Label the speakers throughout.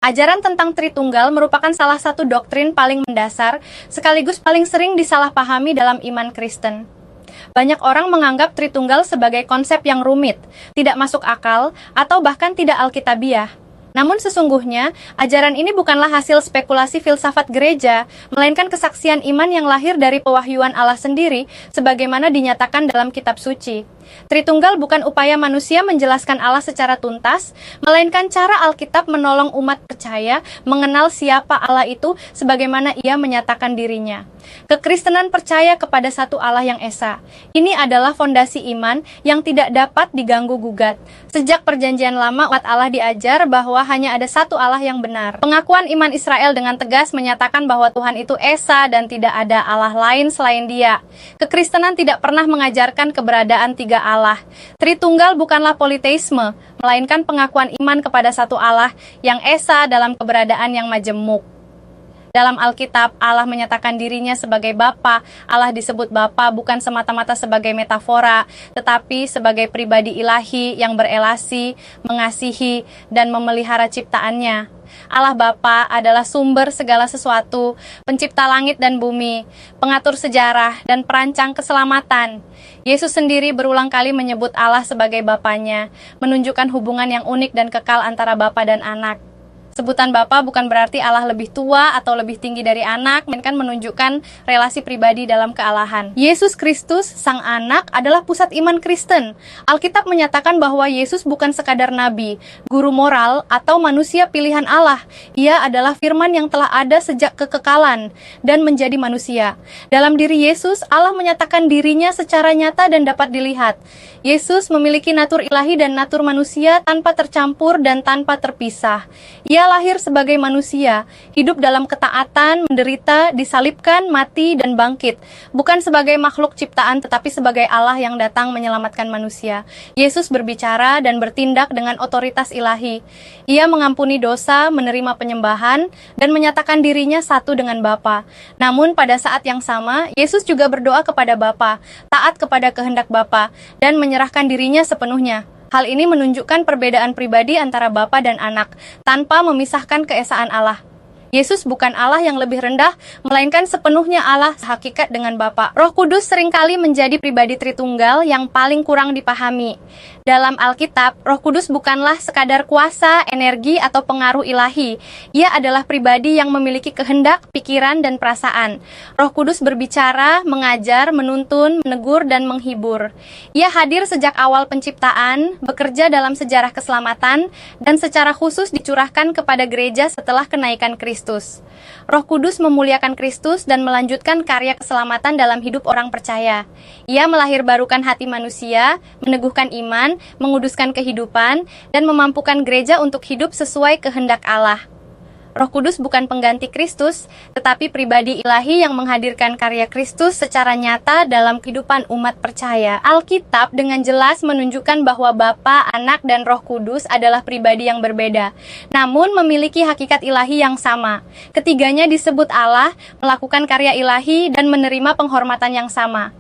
Speaker 1: Ajaran tentang Tritunggal merupakan salah satu doktrin paling mendasar, sekaligus paling sering disalahpahami dalam iman Kristen. Banyak orang menganggap Tritunggal sebagai konsep yang rumit, tidak masuk akal, atau bahkan tidak alkitabiah. Namun sesungguhnya, ajaran ini bukanlah hasil spekulasi filsafat gereja, melainkan kesaksian iman yang lahir dari pewahyuan Allah sendiri, sebagaimana dinyatakan dalam kitab suci. Tritunggal bukan upaya manusia menjelaskan Allah secara tuntas, melainkan cara Alkitab menolong umat percaya mengenal siapa Allah itu sebagaimana Ia menyatakan dirinya. Kekristenan percaya kepada satu Allah yang esa. Ini adalah fondasi iman yang tidak dapat diganggu-gugat. Sejak perjanjian lama, umat Allah diajar bahwa hanya ada satu Allah yang benar. Pengakuan iman Israel dengan tegas menyatakan bahwa Tuhan itu esa dan tidak ada Allah lain selain Dia. Kekristenan tidak pernah mengajarkan keberadaan tiga Allah. Tritunggal bukanlah politeisme, melainkan pengakuan iman kepada satu Allah yang esa dalam keberadaan yang majemuk. Dalam Alkitab, Allah menyatakan dirinya sebagai Bapa. Allah disebut Bapa bukan semata-mata sebagai metafora, tetapi sebagai pribadi ilahi yang berelasi, mengasihi, dan memelihara ciptaannya. Allah Bapa adalah sumber segala sesuatu, pencipta langit dan bumi, pengatur sejarah, dan perancang keselamatan. Yesus sendiri berulang kali menyebut Allah sebagai Bapanya, menunjukkan hubungan yang unik dan kekal antara Bapa dan Anak. Sebutan Bapa bukan berarti Allah lebih tua atau lebih tinggi dari anak, melainkan menunjukkan relasi pribadi dalam kealahan. Yesus Kristus, Sang Anak, adalah pusat iman Kristen. Alkitab menyatakan bahwa Yesus bukan sekadar nabi, guru moral, atau manusia pilihan Allah. Ia adalah firman yang telah ada sejak kekekalan dan menjadi manusia. Dalam diri Yesus, Allah menyatakan dirinya secara nyata dan dapat dilihat. Yesus memiliki natur ilahi dan natur manusia tanpa tercampur dan tanpa terpisah. Ia lahir sebagai manusia, hidup dalam ketaatan, menderita, disalibkan, mati, dan bangkit. Bukan sebagai makhluk ciptaan, tetapi sebagai Allah yang datang menyelamatkan manusia. Yesus berbicara dan bertindak dengan otoritas ilahi. Ia mengampuni dosa, menerima penyembahan, dan menyatakan dirinya satu dengan Bapa. Namun pada saat yang sama, Yesus juga berdoa kepada Bapa, taat kepada kehendak Bapa, dan menyerahkan dirinya sepenuhnya. Hal ini menunjukkan perbedaan pribadi antara Bapa dan Anak, tanpa memisahkan keesaan Allah. Yesus bukan Allah yang lebih rendah, melainkan sepenuhnya Allah hakikat dengan Bapa. Roh Kudus seringkali menjadi pribadi Tritunggal yang paling kurang dipahami. Dalam Alkitab, Roh Kudus bukanlah sekadar kuasa, energi, atau pengaruh ilahi. Ia adalah pribadi yang memiliki kehendak, pikiran, dan perasaan. Roh Kudus berbicara, mengajar, menuntun, menegur, dan menghibur. Ia hadir sejak awal penciptaan, bekerja dalam sejarah keselamatan, dan secara khusus dicurahkan kepada gereja setelah kenaikan Kristus. Roh Kudus memuliakan Kristus dan melanjutkan karya keselamatan dalam hidup orang percaya. Ia melahirbarukan hati manusia, meneguhkan iman, menguduskan kehidupan, dan memampukan gereja untuk hidup sesuai kehendak Allah. Roh Kudus bukan pengganti Kristus, tetapi pribadi ilahi yang menghadirkan karya Kristus secara nyata dalam kehidupan umat percaya. Alkitab dengan jelas menunjukkan bahwa Bapa, Anak, dan Roh Kudus adalah pribadi yang berbeda, namun memiliki hakikat ilahi yang sama. Ketiganya disebut Allah, melakukan karya ilahi, dan menerima penghormatan yang sama.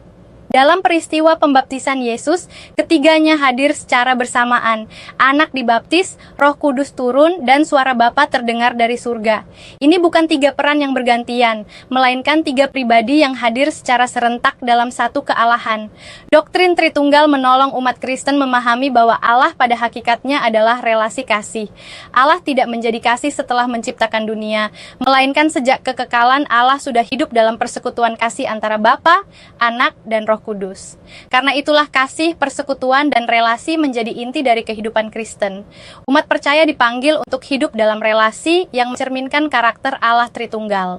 Speaker 1: Dalam peristiwa pembaptisan Yesus, ketiganya hadir secara bersamaan. Anak dibaptis, Roh Kudus turun, dan suara Bapa terdengar dari surga. Ini bukan tiga peran yang bergantian, melainkan tiga pribadi yang hadir secara serentak dalam satu kealahan. Doktrin Tritunggal menolong umat Kristen memahami bahwa Allah pada hakikatnya adalah relasi kasih. Allah tidak menjadi kasih setelah menciptakan dunia, melainkan sejak kekekalan Allah sudah hidup dalam persekutuan kasih antara Bapa, Anak, dan Roh Kudus. Karena itulah kasih, persekutuan, dan relasi menjadi inti dari kehidupan Kristen. Umat percaya dipanggil untuk hidup dalam relasi yang mencerminkan karakter Allah Tritunggal.